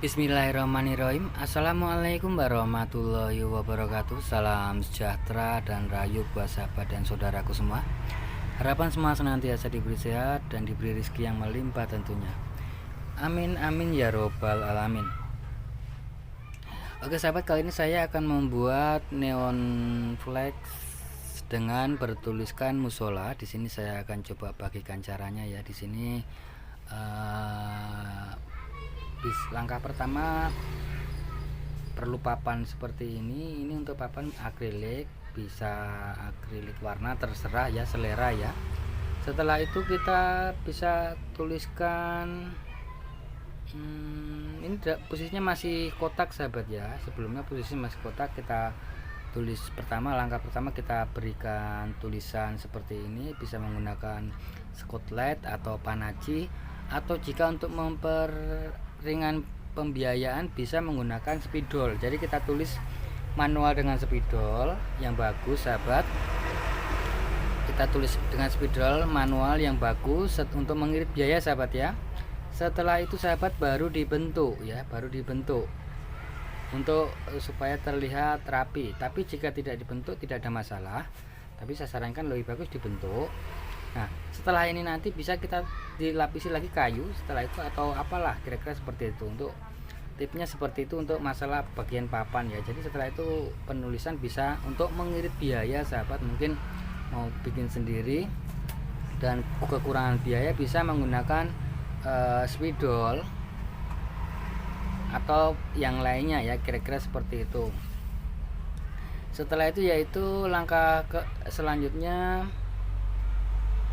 Bismillahirrahmanirrahim. Assalamualaikum warahmatullahi wabarakatuh. Salam sejahtera dan rayu buat sahabat dan saudaraku semua. Harapan semua senantiasa diberi sehat dan diberi rezeki yang melimpah tentunya. Amin amin ya robbal alamin. Oke sahabat, kali ini saya akan membuat neon flex dengan bertuliskan musola. Di sini saya akan coba bagikan caranya ya. Di sini langkah pertama perlu papan seperti ini. Ini untuk papan akrilik, bisa akrilik warna terserah ya, selera ya. Setelah itu kita bisa tuliskan ini posisinya masih kotak sahabat ya. Sebelumnya posisinya masih kotak, kita tulis pertama, langkah pertama kita berikan tulisan seperti ini, bisa menggunakan Scotland atau Panaci, atau jika untuk memperingan pembiayaan bisa menggunakan spidol. Jadi kita tulis manual dengan spidol yang bagus sahabat. Kita tulis dengan spidol manual yang bagus untuk mengirit biaya sahabat ya. Setelah itu sahabat baru dibentuk ya, baru dibentuk untuk supaya terlihat rapi. Tapi jika tidak dibentuk tidak ada masalah, tapi saya sarankan lebih bagus dibentuk. Nah setelah ini nanti bisa kita dilapisi lagi kayu setelah itu atau apalah kira-kira seperti itu. Untuk tipnya seperti itu untuk masalah bagian papan ya. Jadi setelah itu penulisan bisa untuk mengirit biaya sahabat, mungkin mau bikin sendiri dan kekurangan biaya bisa menggunakan spidol atau yang lainnya ya, kira-kira seperti itu. Setelah itu yaitu langkah selanjutnya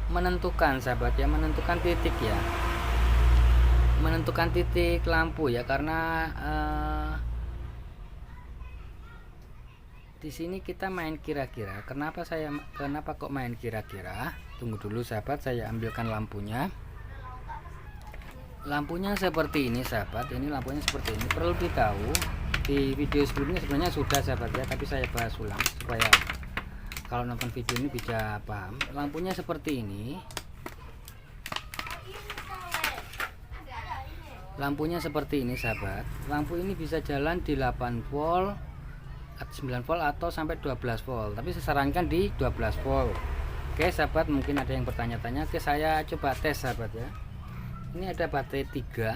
menentukan sahabat ya, menentukan titik ya, menentukan titik lampu ya, karena di sini kita main kira-kira. Kenapa kok main kira-kira? Tunggu dulu sahabat, saya ambilkan lampunya. Lampunya seperti ini sahabat, ini lampunya seperti ini. Perlu ditahu di video sebelumnya sebenarnya sudah sahabat ya, tapi saya bahas ulang supaya kalau nonton video ini bisa paham. Lampunya seperti ini. Lampunya seperti ini sahabat. Lampu ini bisa jalan di 8 volt, 9 volt atau sampai 12 volt. Tapi saya sarankan di 12 volt. Oke sahabat, mungkin ada yang bertanya-tanya. Oke, saya coba tes sahabat ya. Ini ada baterai 3.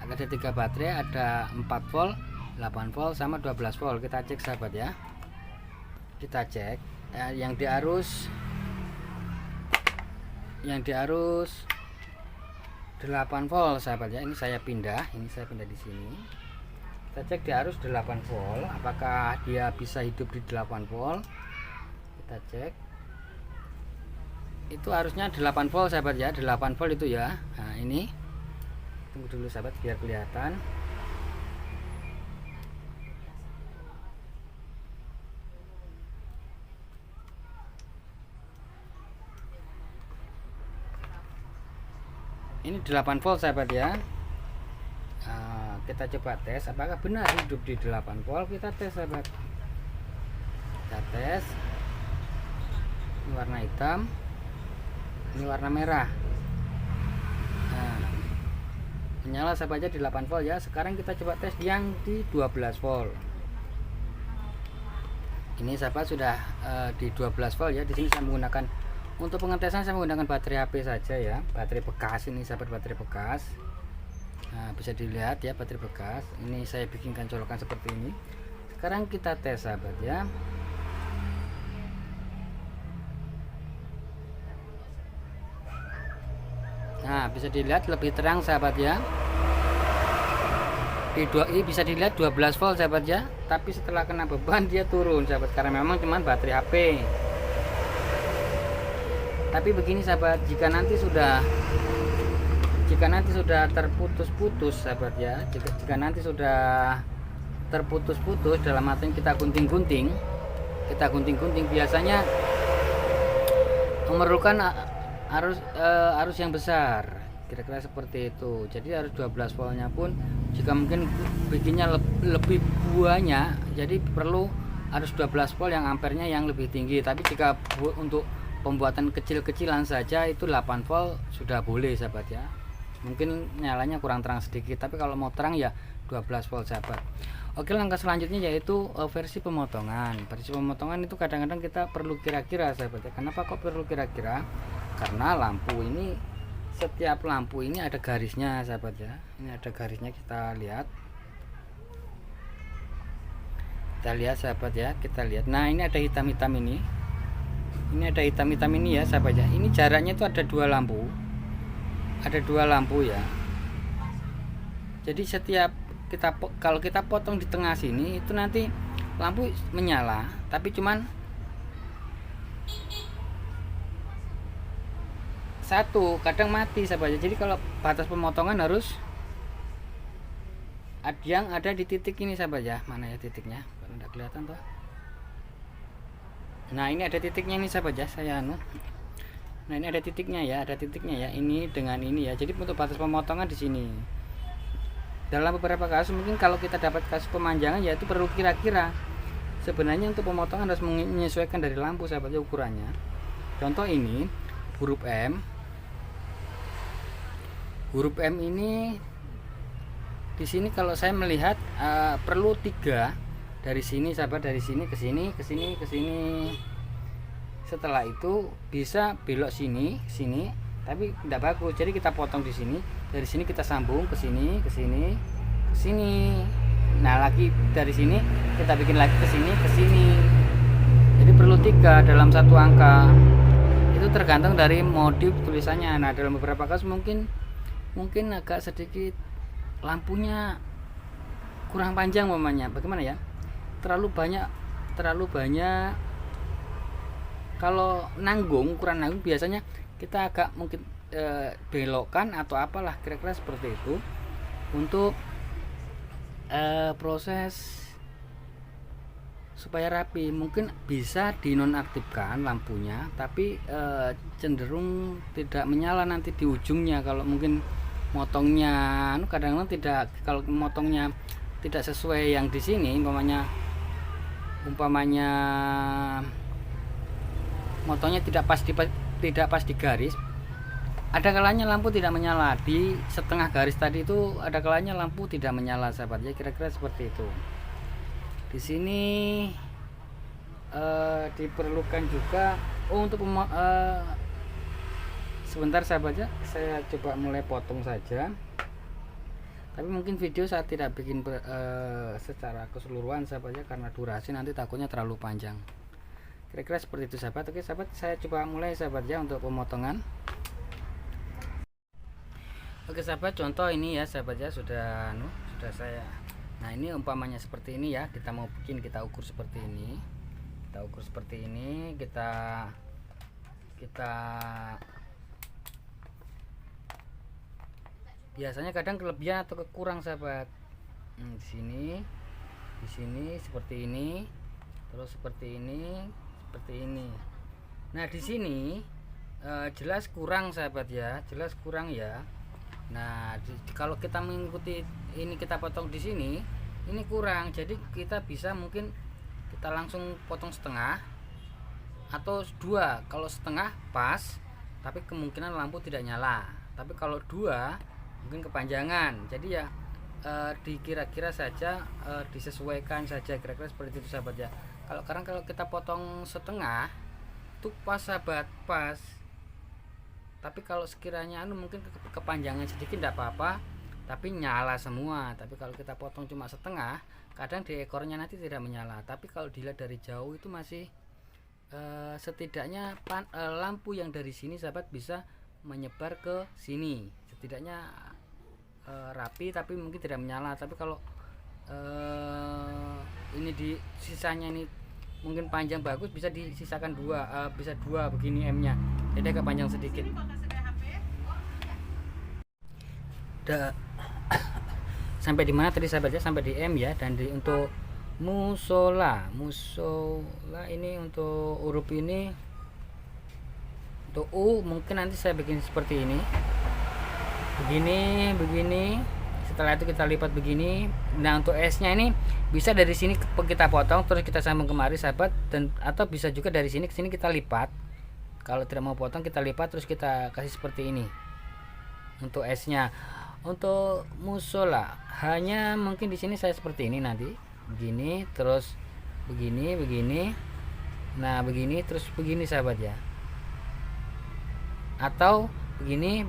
Ada 3 baterai, ada 4 volt, 8 volt sama 12 volt. Kita cek sahabat ya. Kita cek yang diarus 8 volt sahabat ya. Ini saya pindah di sini. Kita cek di arus 8 volt, apakah dia bisa hidup di 8 volt. Kita cek. Itu harusnya 8 volt sahabat ya, 8 volt itu ya. Nah, ini tunggu dulu sahabat biar kelihatan. Ini 8 volt sahabat ya. Nah, kita coba tes apakah benar hidup di 8 volt. Kita tes sahabat, kita tes. Ini warna hitam, ini warna merah. Nah, menyala sahabat aja di 8 volt ya. Sekarang kita coba tes yang di 12 volt. Ini sahabat sudah di 12 volt ya. Di sini saya menggunakan, untuk pengetesan saya menggunakan baterai HP saja ya, baterai bekas ini sahabat, baterai bekas. Nah, bisa dilihat ya baterai bekas. Ini saya bikinkan colokan seperti ini. Sekarang kita tes sahabat ya. Nah, bisa dilihat lebih terang sahabat ya. Ini bisa dilihat 12 volt sahabat ya. Tapi setelah kena beban dia turun sahabat, karena memang cuman baterai HP. Tapi begini sahabat, jika nanti sudah terputus-putus sahabat ya, jika nanti sudah terputus-putus dalam artian kita gunting-gunting biasanya memerlukan arus yang besar, kira-kira seperti itu. Jadi arus 12 voltnya pun jika mungkin bikinnya lebih banyak, jadi perlu arus 12 volt yang ampernya yang lebih tinggi. Tapi jika untuk pembuatan kecil-kecilan saja itu 8 volt sudah boleh sahabat ya. mungkin nyalanya kurang terang sedikit, tapi kalau mau terang ya 12 volt sahabat. Oke, langkah selanjutnya yaitu versi pemotongan. Versi pemotongan itu kadang-kadang kita perlu kira-kira sahabat ya. Kenapa kok perlu kira-kira? Karena lampu ini, setiap lampu ini ada garisnya sahabat ya. Ini ada garisnya, kita lihat sahabat ya, kita lihat. Nah, ini ada hitam-hitam ini ada hitam-hitam ini ya sahabat ya. Ini jaraknya itu ada dua lampu ya. Jadi setiap kalau kita potong di tengah sini itu nanti lampu menyala, tapi cuman satu, kadang mati sahabat ya. Jadi kalau batas pemotongan harus yang ada di titik ini sahabat ya. Mana ya titiknya? Tidak kelihatan toh. Nah, ini ada titiknya ini sahabat ya. Nah, ini ada titiknya ya, ini dengan ini ya. Jadi untuk batas pemotongan di sini. Dalam beberapa kasus mungkin kalau kita dapat kasus pemanjangan, yaitu perlu kira-kira. Sebenarnya untuk pemotongan harus menyesuaikan dari lampu sahabat ya, ukurannya. Contoh ini huruf M. Huruf M ini di sini kalau saya melihat perlu 3 dari sini sahabat, dari sini ke sini, ke sini, ke sini. Setelah itu bisa belok sini, tapi tidak bagus. Jadi kita potong di sini, dari sini kita sambung ke sini, ke sini, ke sini. Nah, lagi dari sini kita bikin lagi ke sini, ke sini. Jadi perlu 3 dalam satu angka. Itu tergantung dari modif tulisannya. Nah, dalam beberapa kasus mungkin agak sedikit lampunya kurang panjang mamanya. Bagaimana ya? Terlalu banyak. Kalau ukuran nanggung biasanya kita agak mungkin belokkan atau apalah, kira-kira seperti itu untuk proses supaya rapi. Mungkin bisa dinonaktifkan lampunya, tapi cenderung tidak menyala nanti di ujungnya. Kalau mungkin motongnya kadang-kadang tidak, kalau motongnya tidak sesuai yang di sini, umpamanya motongnya tidak pas di garis, ada kalanya lampu tidak menyala. Di setengah garis tadi itu ada kalanya lampu tidak menyala sahabat ya, kira-kira seperti itu. Di sini diperlukan juga untuk sebentar sahabat ya, saya coba mulai potong saja. Tapi mungkin video saya tidak bikin secara keseluruhan sahabat ya, karena durasi nanti takutnya terlalu panjang. Kira-kira seperti itu sahabat. Oke sahabat, saya coba mulai sahabat ya untuk pemotongan. Oke sahabat, contoh ini ya sahabat ya, sudah saya. Nah, ini umpamanya seperti ini ya, kita mau bikin, kita ukur seperti ini. Kita biasanya kadang kelebihan atau kekurang sahabat. Di sini seperti ini, terus seperti ini. Nah, di sini jelas kurang sahabat ya, Nah, kalau kita mengikuti ini, kita potong di sini, ini kurang. Jadi kita bisa mungkin kita langsung potong setengah atau 2. Kalau setengah pas, tapi kemungkinan lampu tidak nyala. Tapi kalau 2 mungkin kepanjangan. Jadi ya dikira-kira saja, disesuaikan saja, kira-kira seperti itu sahabat ya. Kalau kita potong setengah itu pas sahabat, pas. Tapi kalau sekiranya mungkin kepanjangan sedikit tidak apa-apa, tapi nyala semua. Tapi kalau kita potong cuma setengah, kadang di ekornya nanti tidak menyala. Tapi kalau dilihat dari jauh itu masih setidaknya lampu yang dari sini sahabat bisa menyebar ke sini. Setidaknya rapi, tapi mungkin tidak menyala. Tapi kalau ini di sisanya ini mungkin panjang bagus, bisa disisakan 2, bisa 2 begini M-nya, jadi agak panjang sedikit. Sampai di mana tadi sahabat ya? Sampai di M ya. Dan untuk musola ini, untuk huruf ini, untuk U mungkin nanti saya bikin seperti ini, begini. Setelah itu kita lipat begini. Nah, untuk S nya ini bisa dari sini kita potong terus kita sambung kemari sahabat, dan atau bisa juga dari sini ke sini kita lipat. Kalau tidak mau potong kita lipat terus kita kasih seperti ini. untuk esnya. Untuk musola hanya mungkin di sini saya seperti ini, nanti begini terus begini, nah begini terus begini sahabat ya, atau begini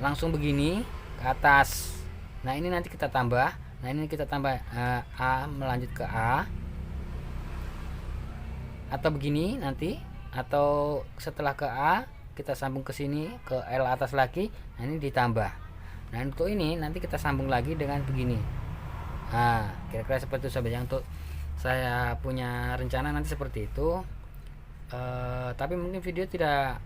langsung begini ke atas. Nah ini nanti kita tambah, A melanjut ke A, atau begini nanti, atau setelah ke A kita sambung ke sini ke L atas lagi. Nah ini ditambah. Nah untuk ini nanti kita sambung lagi dengan begini. Nah kira-kira seperti itu sahabat. Yang untuk saya punya rencana nanti seperti itu. Tapi mungkin video tidak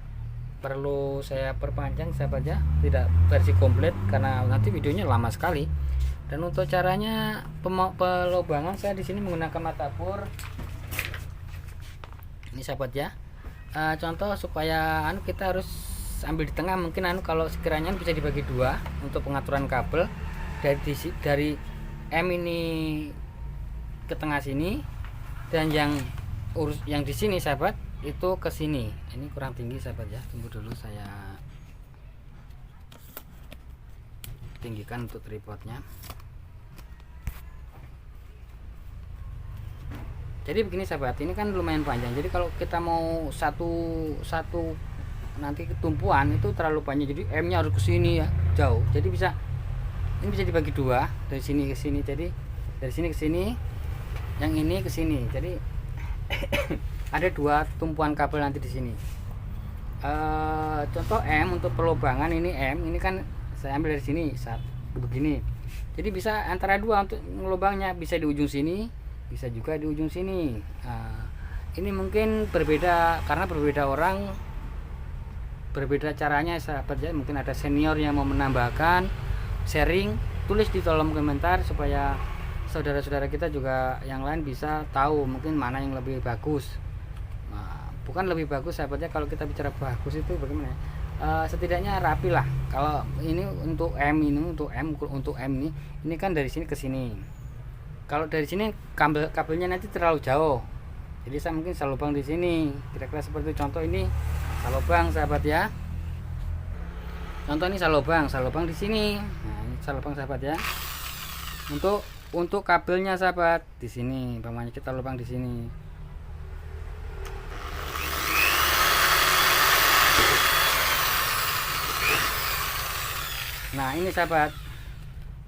perlu saya perpanjang sahabat ya, tidak versi komplit karena nanti videonya lama sekali. Dan untuk caranya pelobangan, saya di sini menggunakan matapur ini sahabat ya. Contoh supaya kita harus ambil di tengah, mungkin kalau sekiranya bisa dibagi dua untuk pengaturan kabel dari M ini ke tengah sini, dan yang di sini sahabat itu ke sini. Ini kurang tinggi sahabat ya, tunggu dulu saya tinggikan untuk tripodnya. Jadi begini sahabat, ini kan lumayan panjang. Jadi kalau kita mau satu nanti tumpuan itu terlalu panjang, jadi M-nya harus ke sini ya, jauh. Jadi ini bisa dibagi dua, dari sini ke sini. Jadi dari sini ke sini, yang ini ke sini. Jadi ada dua tumpuan kabel nanti di sini. Contoh M untuk pelobangan, ini M, ini kan saya ambil dari sini begini. Jadi bisa antara dua untuk ngelubangnya, bisa di ujung sini, bisa juga di ujung sini. Ini mungkin berbeda karena berbeda orang, berbeda caranya sahabat ya. Mungkin ada senior yang mau menambahkan, sharing, tulis di kolom komentar supaya saudara-saudara kita juga yang lain bisa tahu mungkin mana yang lebih bagus. Bukan lebih bagus sahabatnya, kalau kita bicara bagus itu bagaimana, setidaknya rapi lah. Kalau ini untuk M ini kan dari sini ke sini. Kalau dari sini kabelnya nanti terlalu jauh, jadi saya mungkin salubang di sini, kira-kira seperti contoh ini salubang sahabat ya. Contoh ini salubang di sini. Nah ini salubang sahabat ya. Untuk kabelnya sahabat di sini, umpamanya kita lubang di sini. Nah ini sahabat,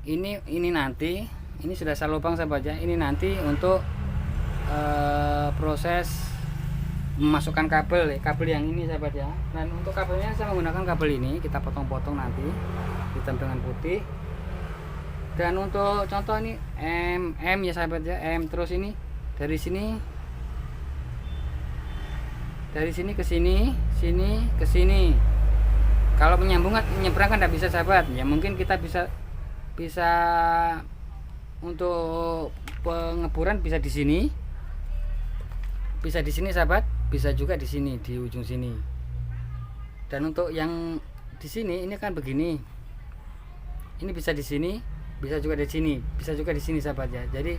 ini nanti. Ini sudah saya lubang sahabat ya. Ini nanti untuk proses memasukkan kabel yang ini sahabat ya. Dan untuk kabelnya saya menggunakan kabel ini, kita potong-potong nanti hitam dengan putih. Dan untuk contoh ini M ya sahabat ya, M. Terus ini dari sini ke sini, sini ke sini. Kalau menyeberang kan tidak bisa sahabat ya. Mungkin kita bisa untuk pengeburan bisa di sini sahabat, bisa juga di sini di ujung sini. Dan untuk yang di sini ini kan begini, ini bisa di sini, bisa juga di sini, bisa juga di sini sahabat ya. Jadi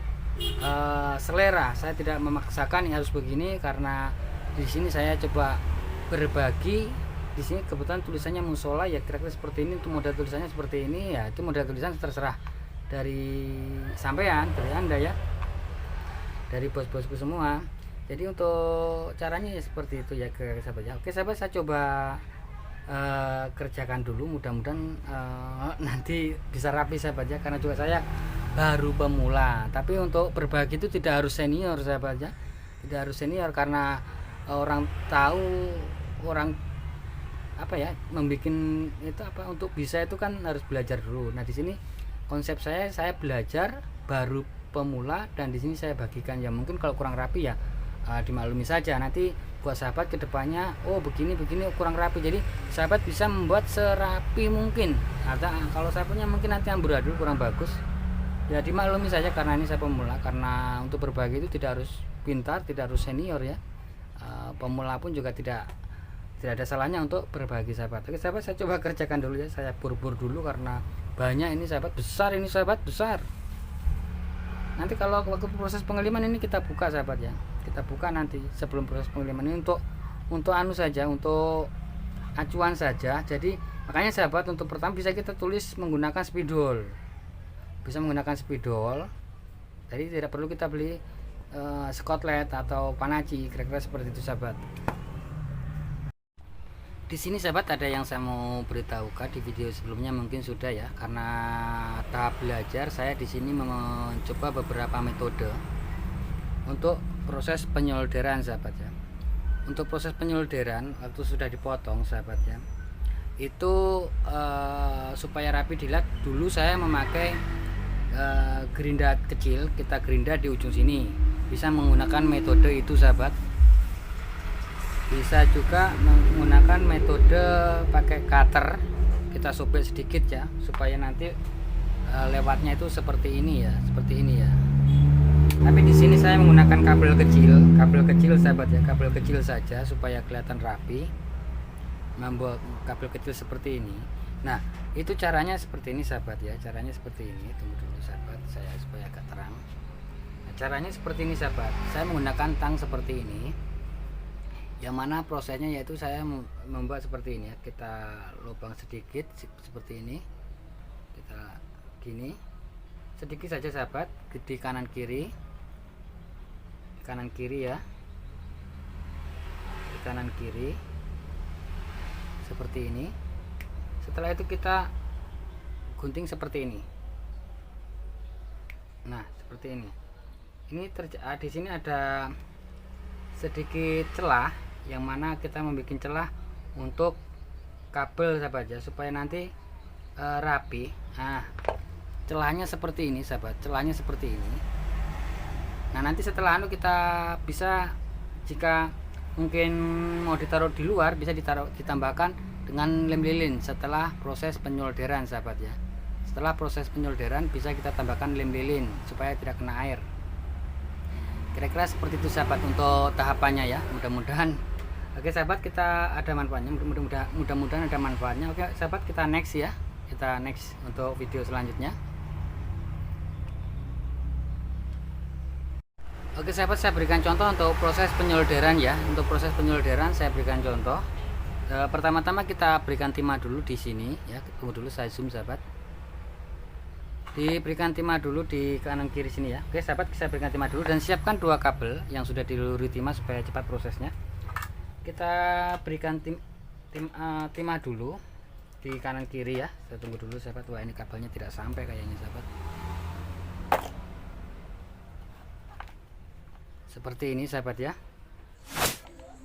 selera, saya tidak memaksakan yang harus begini karena di sini saya coba berbagi. Di sini kebetulan tulisannya musola ya, kira-kira seperti ini. Untuk model tulisannya seperti ini ya, itu model tulisan terserah dari sampean, dari anda ya, dari bos-bosku semua. Jadi untuk caranya ya seperti itu ya sahabat ya. Oke sahabat, saya coba kerjakan dulu, mudah-mudahan nanti bisa rapi sahabat ya, karena juga saya baru pemula. Tapi untuk berbagi itu tidak harus senior sahabat ya, tidak harus senior, karena orang tahu, orang apa ya, membuat itu apa, untuk bisa itu kan harus belajar dulu. Nah di sini konsep saya belajar baru pemula, dan di sini saya bagikan ya. Mungkin kalau kurang rapi ya dimaklumi saja. Nanti buat sahabat kedepannya, oh begini kurang rapi, jadi sahabat bisa membuat serapi mungkin. Atau kalau sahabatnya mungkin nanti amburadul kurang bagus ya, dimaklumi saja karena ini saya pemula. Karena untuk berbagi itu tidak harus pintar, tidak harus senior ya. Pemula pun juga tidak ada salahnya untuk berbagi sahabat. Oke sahabat, saya coba kerjakan dulu ya, saya bur dulu karena banyak ini sahabat, besar ini sahabat, besar. Nanti kalau waktu proses pengeliman ini kita buka sahabat ya, kita buka nanti sebelum proses pengeliman ini untuk anu saja, untuk acuan saja. Jadi makanya sahabat, untuk pertama bisa kita tulis menggunakan spidol, jadi tidak perlu kita beli skotlet atau panaci, kira-kira seperti itu sahabat. Di sini sahabat ada yang saya mau beritahukan, di video sebelumnya mungkin sudah ya, karena tahap belajar saya di sini mencoba beberapa metode untuk proses penyolderan sahabat ya. Untuk proses penyolderan waktu sudah dipotong sahabat ya, itu supaya rapi dilihat, dulu saya memakai gerinda kecil, kita gerinda di ujung sini. Bisa menggunakan metode itu sahabat. Bisa juga menggunakan metode pakai cutter, kita sobek sedikit ya, supaya nanti lewatnya itu seperti ini ya, Tapi di sini saya menggunakan kabel kecil sahabat ya, kabel kecil saja supaya kelihatan rapi. Membuat kabel kecil seperti ini. Nah, itu caranya seperti ini sahabat ya, caranya seperti ini. Tunggu dulu sahabat, saya supaya agak terang. Nah, caranya seperti ini sahabat. Saya menggunakan tang seperti ini. Yang mana prosesnya yaitu saya membuat seperti ini ya, kita lubang sedikit seperti ini, kita gini sedikit saja sahabat, di kanan kiri ya, di kanan kiri seperti ini. Setelah itu kita gunting seperti ini. Nah, seperti ini. Ini di sini ada sedikit celah, yang mana kita membuat celah untuk kabel sahabat ya, supaya nanti rapi. Nah, celahnya seperti ini sahabat, celahnya seperti ini. Nah, nanti setelah kita bisa, jika mungkin mau ditaruh di luar, bisa ditambahkan dengan lem lilin setelah proses penyolderan sahabat ya. Setelah proses penyolderan bisa kita tambahkan lem lilin supaya tidak kena air. Kira-kira seperti itu sahabat untuk tahapannya ya. Mudah-mudahan oke sahabat, kita ada manfaatnya, mudah-mudahan ada manfaatnya. Oke sahabat, kita next ya, kita next untuk video selanjutnya. Oke sahabat, saya berikan contoh untuk proses penyolderan ya. Untuk proses penyolderan saya berikan contoh. Pertama-tama kita berikan timah dulu di sini ya. Tunggu dulu, saya zoom sahabat. Diberikan timah dulu di kanan kiri sini ya. Oke sahabat, saya berikan timah dulu dan siapkan dua kabel yang sudah dilururi timah supaya cepat prosesnya. Kita berikan timah dulu di kanan kiri ya. Saya tunggu dulu sahabat. Wah, ini kabelnya tidak sampai kayaknya sahabat. Seperti ini sahabat ya.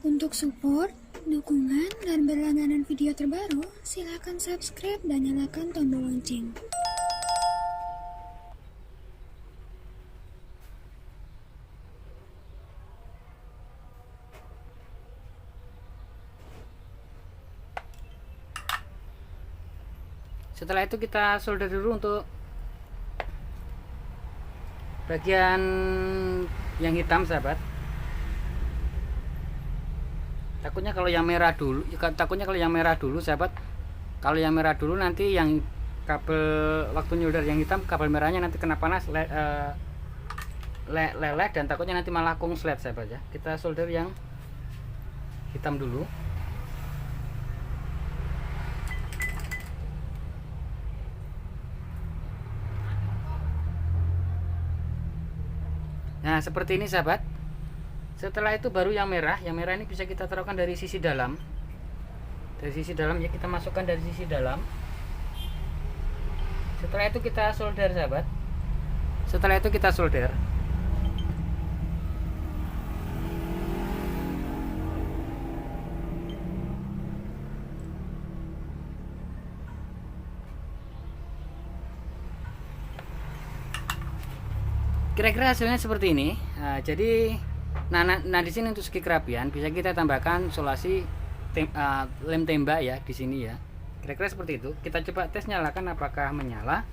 Untuk support, dukungan, dan berlangganan video terbaru, silakan subscribe dan nyalakan tombol lonceng. Setelah itu kita solder dulu untuk bagian yang hitam sahabat. Takutnya kalau yang merah dulu sahabat. Kalau yang merah dulu nanti yang kabel waktu nyolder yang hitam, kabel merahnya nanti kena panas leleh dan takutnya nanti malah konslet sahabat ya. Kita solder yang hitam dulu. Nah, seperti ini sahabat. Setelah itu baru yang merah ini bisa kita taruhkan dari sisi dalam. Dari sisi dalam ya, kita masukkan dari sisi dalam. Setelah itu kita solder sahabat. Setelah itu kita solder. Kira-kira hasilnya seperti ini. Jadi di sini untuk segi kerapian bisa kita tambahkan solasi lem tembak ya di sini ya. Kira-kira seperti itu. Kita coba tes, nyalakan apakah menyala.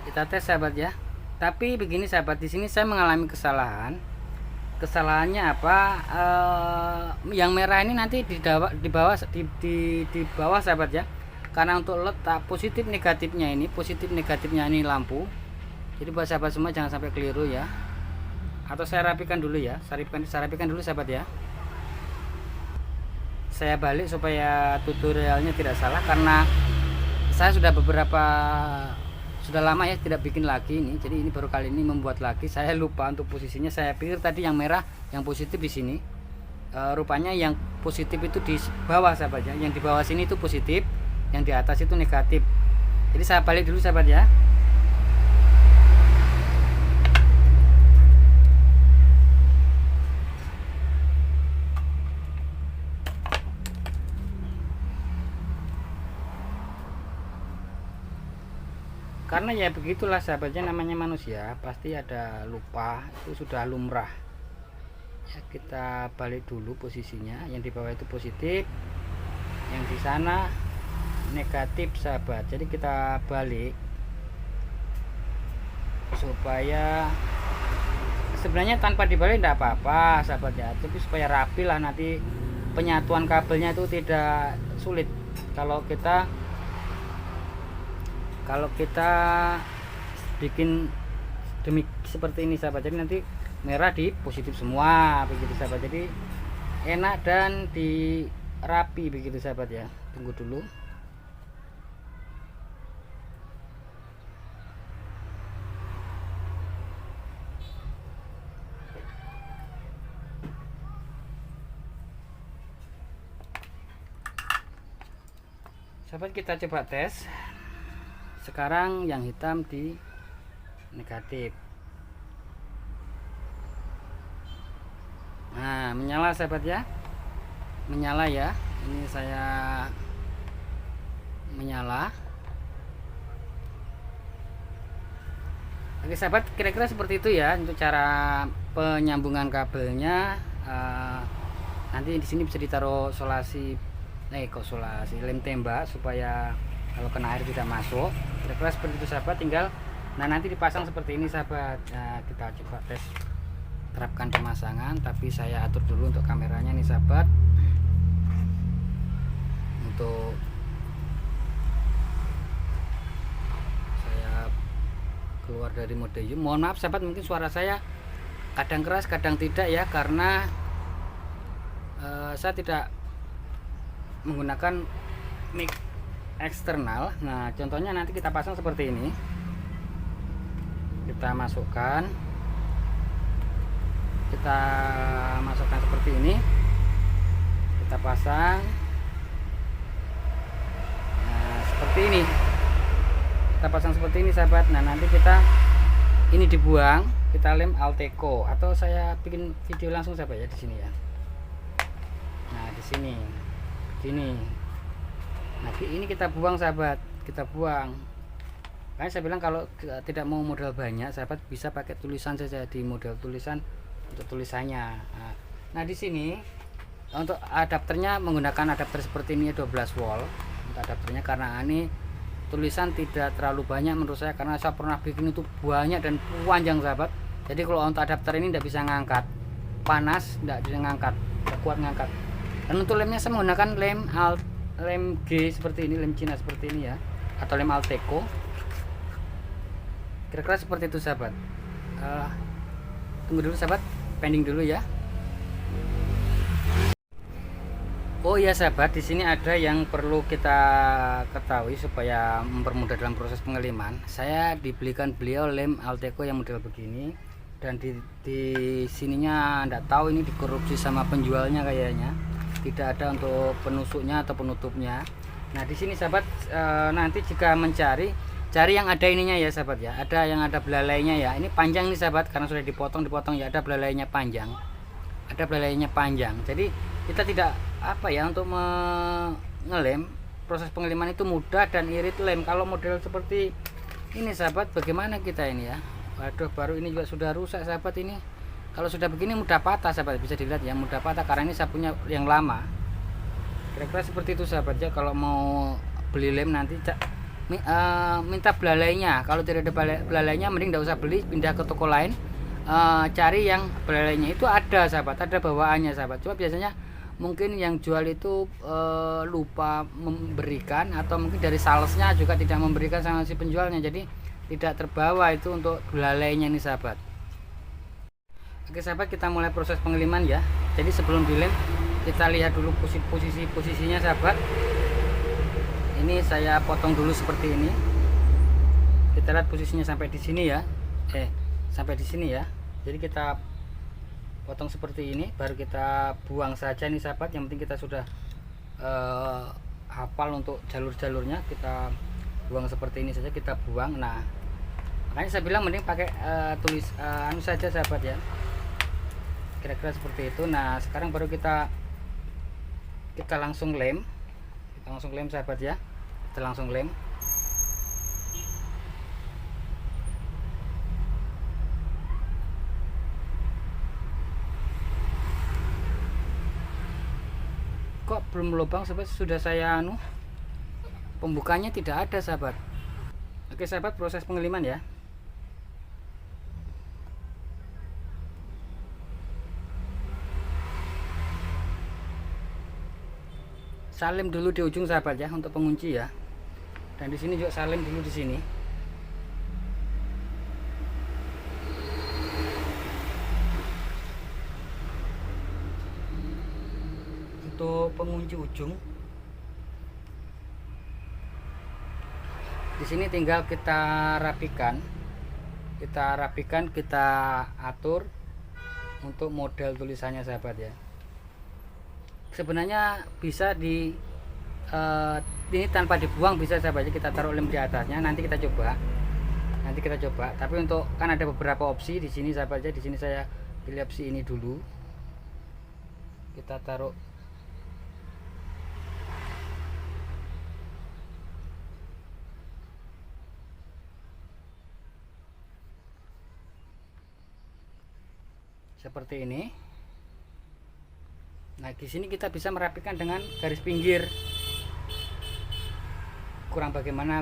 Kita tes sahabat ya. Tapi begini sahabat, di sini saya mengalami kesalahan. Kesalahannya apa? Yang merah ini nanti di bawah sahabat ya. Karena untuk letak positif negatifnya ini lampu. Jadi buat sahabat semua jangan sampai keliru ya. Atau saya rapikan dulu ya. Saya rapikan dulu sahabat ya. Saya balik supaya tutorialnya tidak salah, karena saya sudah lama ya tidak bikin lagi ini. Jadi ini baru kali ini membuat lagi. Saya lupa untuk posisinya. Saya pikir tadi yang merah yang positif di sini. Rupanya yang positif itu di bawah sahabat ya. Yang di bawah sini itu positif, yang di atas itu negatif. Jadi saya balik dulu sahabat ya. Karena ya begitulah sahabatnya, namanya manusia pasti ada lupa, itu sudah lumrah ya. Kita balik dulu posisinya, yang di bawah itu positif, yang di sana negatif sahabat. Jadi kita balik supaya sebenarnya tanpa dibalik tidak apa-apa sahabat ya, tapi supaya rapi lah, nanti penyatuan kabelnya itu tidak sulit kalau kita bikin seperti ini sahabat. Jadi nanti merah di positif semua begitu sahabat. Jadi enak dan dirapi begitu sahabat ya. Tunggu dulu. Sahabat, kita coba tes. Sekarang yang hitam di negatif. Nah, menyala sahabat ya. Menyala ya. Ini saya menyala. Oke sahabat, kira-kira seperti itu ya untuk cara penyambungan kabelnya. Nanti di sini bisa ditaruh lem tembak supaya kalau kena air tidak masuk. Kira-kira seperti itu sahabat. Tinggal nanti dipasang seperti ini sahabat. Nah, kita coba tes terapkan pemasangan, tapi saya atur dulu untuk kameranya nih sahabat, untuk saya keluar dari mode zoom. Mohon maaf sahabat, mungkin suara saya kadang keras kadang tidak ya, karena saya tidak menggunakan mic eksternal. Nah, contohnya nanti kita pasang seperti ini. Kita masukkan seperti ini. Kita pasang. Nah, seperti ini. Kita pasang seperti ini sahabat. Nah, nanti ini dibuang, kita lem Alteco, atau saya bikin video langsung sahabat ya di sini ya. Nah, di sini. Begini. Nah, ini kita buang sahabat, kita buang. Makanya saya bilang kalau tidak mau modal banyak sahabat, bisa pakai tulisan saja, di model tulisan untuk tulisannya. Nah, di sini untuk adapternya menggunakan adapter seperti ini 12 volt untuk adapternya, karena ini tulisan tidak terlalu banyak menurut saya, karena saya pernah bikin itu banyak dan panjang sahabat. Jadi kalau untuk adapter ini tidak bisa ngangkat, panas tidak bisa ngangkat, tidak kuat ngangkat. Dan untuk lemnya saya menggunakan lem G seperti ini, lem Cina seperti ini ya, atau lem Alteco. Kira-kira seperti itu sahabat. Tunggu dulu sahabat, pending dulu ya. Oh iya sahabat, di sini ada yang perlu kita ketahui supaya mempermudah dalam proses pengeliman. Saya dibelikan beliau lem Alteco yang model begini, dan di sininya enggak tahu ini dikorupsi sama penjualnya kayaknya. Tidak ada untuk penusuknya atau penutupnya. Nah, di sini sahabat, nanti jika cari yang ada ininya ya sahabat ya. Ada yang ada belalainya ya. Ini panjang nih sahabat, karena sudah dipotong ya, ada belalainya panjang. Ada belalainya panjang. Jadi kita tidak untuk mengelem, proses pengeliman itu mudah dan irit lem. Kalau model seperti ini sahabat, bagaimana kita ini ya? Waduh, baru ini juga sudah rusak sahabat ini. Kalau sudah begini mudah patah sahabat, bisa dilihat ya, mudah patah karena ini saya punya yang lama. Kira-kira seperti itu sahabat ya. Kalau mau beli lem nanti minta belalainya. Kalau tidak ada belalainya mending tidak usah beli, pindah ke toko lain, cari yang belalainya. Itu ada sahabat, ada bawaannya sahabat. Cuma biasanya mungkin yang jual itu lupa memberikan, atau mungkin dari salesnya juga tidak memberikan sama si penjualnya, jadi tidak terbawa itu untuk belalainya nih sahabat. Oke sahabat, kita mulai proses pengeliman ya. Jadi sebelum dilem kita lihat dulu posisinya sahabat. Ini saya potong dulu seperti ini. Kita lihat posisinya sampai di sini ya. Sampai di sini ya. Jadi kita potong seperti ini, baru kita buang saja nih sahabat. Yang penting kita sudah hafal untuk jalur-jalurnya, kita buang seperti ini saja, kita buang. Nah, makanya saya bilang mending pakai tulis anu saja sahabat ya, kira-kira seperti itu. Nah sekarang baru kita langsung lem, sahabat ya, kita langsung lem. Kok belum lubang sahabat? Sudah saya pembukanya tidak ada sahabat. Oke sahabat, proses pengeliman ya. Salim dulu di ujung sahabat ya untuk pengunci ya. Dan di sini juga salim dulu di sini. Untuk pengunci ujung di sini tinggal kita rapikan, kita atur untuk model tulisannya sahabat ya. Sebenarnya bisa ini tanpa dibuang bisa sahabat, kita taruh lem di atasnya, nanti kita coba. Tapi untuk kan ada beberapa opsi di sini sahabat ya. Di sini saya pilih opsi ini dulu. Kita taruh seperti ini. Nah, di sini kita bisa merapikan dengan garis pinggir. Kurang bagaimana.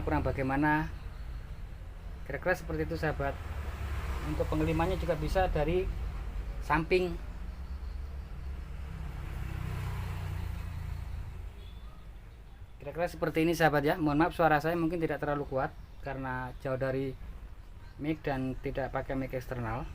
Kira-kira seperti itu sahabat. Untuk pengelimannya juga bisa dari samping. Kira-kira seperti ini sahabat ya. Mohon maaf suara saya mungkin tidak terlalu kuat karena jauh dari mic dan tidak pakai mic eksternal.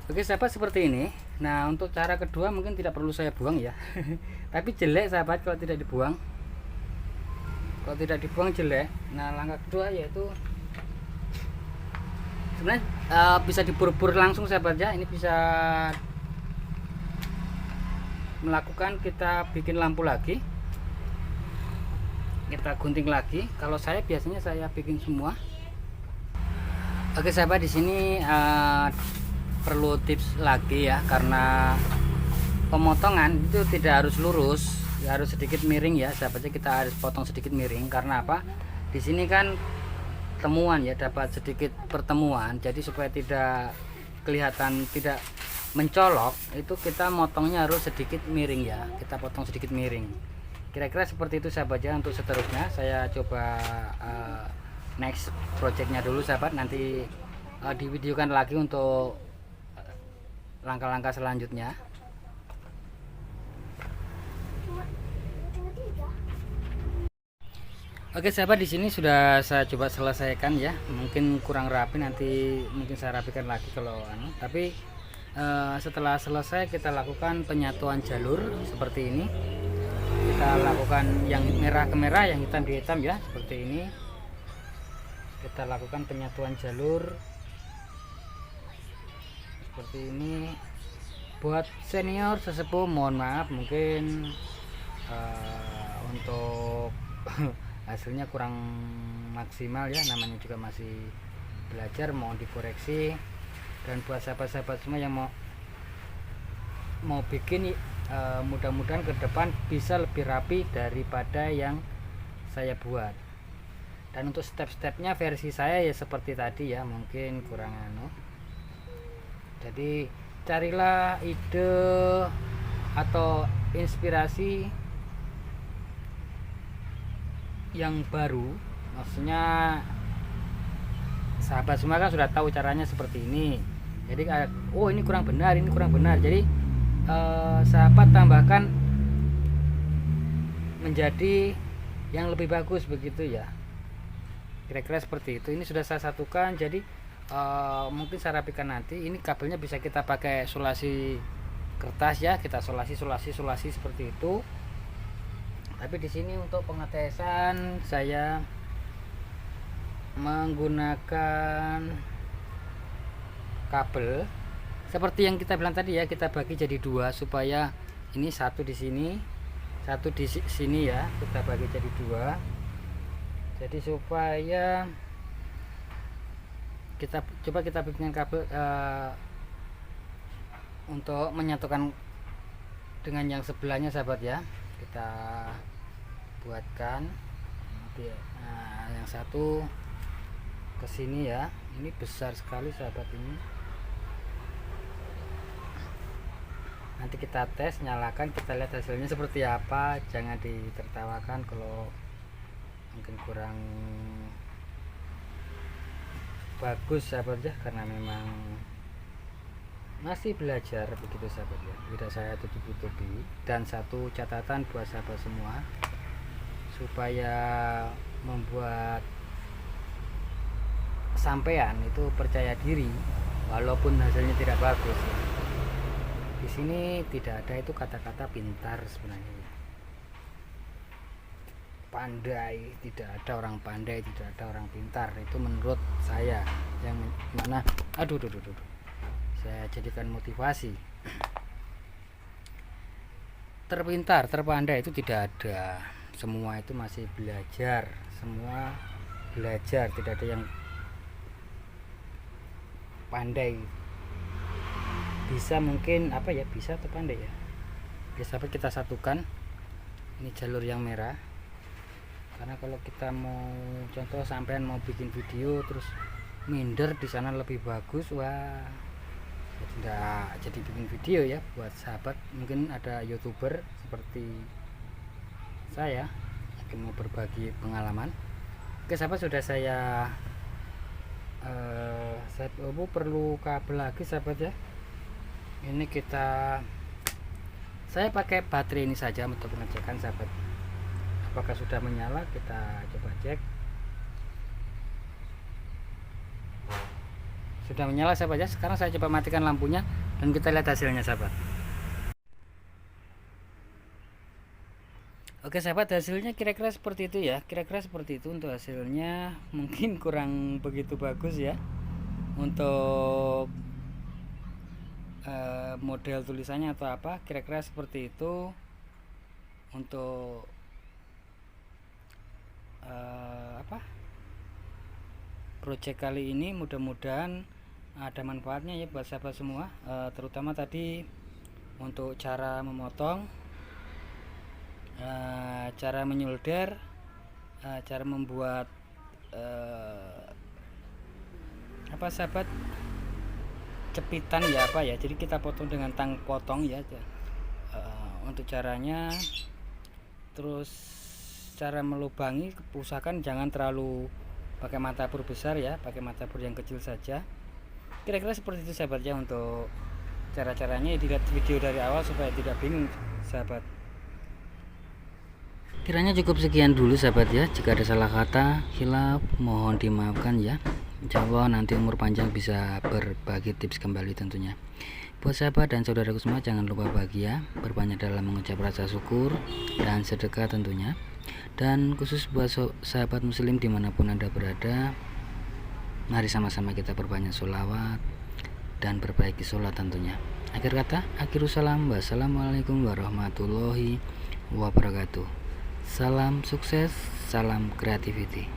Oke sahabat, seperti ini. Nah untuk cara kedua mungkin tidak perlu saya buang ya. Tapi jelek sahabat kalau tidak dibuang. Jelek. Nah langkah kedua yaitu sebenarnya bisa dibur-bur langsung sahabat ya. Ini bisa melakukan, kita bikin lampu lagi, kita gunting lagi. Kalau saya biasanya saya bikin semua. Oke sahabat, di sini perlu tips lagi ya, karena pemotongan itu tidak harus lurus, harus sedikit miring ya sahabatnya. Kita harus potong sedikit miring karena apa? Di sini kan temuan ya, dapat sedikit pertemuan, jadi supaya tidak kelihatan, tidak mencolok, itu kita motongnya harus sedikit miring ya, kita potong sedikit miring. Kira-kira seperti itu sahabat ya. Untuk seterusnya saya coba next projectnya dulu sahabat, nanti divideokan lagi untuk langkah-langkah selanjutnya. Oke sahabat, di sini sudah saya coba selesaikan ya. Mungkin kurang rapi, nanti mungkin saya rapikan lagi kalau tapi setelah selesai kita lakukan penyatuan jalur seperti ini. Kita lakukan yang merah ke merah, yang hitam di hitam ya, seperti ini. Kita lakukan penyatuan jalur seperti ini. Buat senior sesepuh mohon maaf, mungkin untuk hasilnya kurang maksimal ya, namanya juga masih belajar mohon dikoreksi. Dan buat sahabat-sahabat semua yang mau bikin, mudah-mudahan ke depan bisa lebih rapi daripada yang saya buat. Dan untuk step-stepnya versi saya ya seperti tadi ya, mungkin kurang jadi carilah ide atau inspirasi yang baru. Maksudnya sahabat semua kan sudah tahu caranya seperti ini, jadi oh ini kurang benar, jadi sahabat tambahkan menjadi yang lebih bagus begitu ya, kira-kira seperti itu. Ini sudah saya satukan, jadi mungkin saya rapikan nanti. Ini kabelnya bisa kita pakai sulasi kertas ya, kita sulasi seperti itu. Tapi di sini untuk pengetesan saya menggunakan kabel seperti yang kita bilang tadi ya, kita bagi jadi dua supaya ini satu di sini, satu di sini ya, kita bagi jadi dua. Jadi supaya kita bikin kabel untuk menyatukan dengan yang sebelahnya sahabat ya. Kita buatkan yang satu ke sini ya. Ini besar sekali sahabat ini. Nanti kita tes, nyalakan, kita lihat hasilnya seperti apa. Jangan ditertawakan kalau mungkin kurang bagus sahabat ya, karena memang masih belajar begitu sahabat ya, tidak saya tutup-tutupi. Dan satu catatan buat sahabat semua, supaya membuat sampean itu percaya diri walaupun hasilnya tidak bagus ya. Di sini tidak ada itu kata-kata pintar sebenarnya ya. Pandai, tidak ada orang pandai, tidak ada orang pintar. Itu menurut saya, yang mana aduh saya jadikan motivasi. Terpintar, terpandai itu tidak ada. Semua itu masih belajar, semua belajar, tidak ada yang pandai. Bisa mungkin apa ya, bisa atau pandai ya. Oke sahabat, kita satukan. Ini jalur yang merah. Karena kalau kita mau contoh sampean mau bikin video terus minder di sana lebih bagus, wah tidak jadi bikin video ya. Buat sahabat mungkin ada YouTuber seperti saya mungkin mau berbagi pengalaman. Oke sahabat, sudah saya perlu kabel lagi sahabat ya. Ini saya pakai baterai ini saja untuk pengecekan sahabat. Apakah sudah menyala? Kita coba cek. Sudah menyala sahabat ya. Sekarang saya coba matikan lampunya dan kita lihat hasilnya sahabat. Oke sahabat, hasilnya kira-kira seperti itu ya. Kira-kira seperti itu untuk hasilnya. Mungkin kurang begitu bagus ya untuk model tulisannya atau apa, kira-kira seperti itu. Untuk project kali ini mudah-mudahan ada manfaatnya ya buat sahabat semua, terutama tadi untuk cara memotong, cara menyolder, cara membuat sahabat, cepitan ya jadi kita potong dengan tang potong ya. Untuk caranya, terus cara melubangi, usahakan jangan terlalu pakai matapur besar ya, pakai matapur yang kecil saja. Kira-kira seperti itu sahabat ya untuk cara-caranya. Dilihat video dari awal supaya tidak bingung sahabat. Kiranya cukup sekian dulu sahabat ya. Jika ada salah kata, hilaf, mohon dimaafkan ya. Insyaallah nanti umur panjang bisa berbagi tips kembali tentunya. Buat sahabat dan saudaraku semua, jangan lupa bahagia, berbanyak dalam mengucap rasa syukur dan sedekah tentunya. Dan khusus buat sahabat muslim dimanapun Anda berada, mari sama-sama kita perbanyak sholawat dan perbaiki sholat tentunya. Akhir kata, akhirus salam, wassalamualaikum warahmatullahi wabarakatuh. Salam sukses, salam creativity.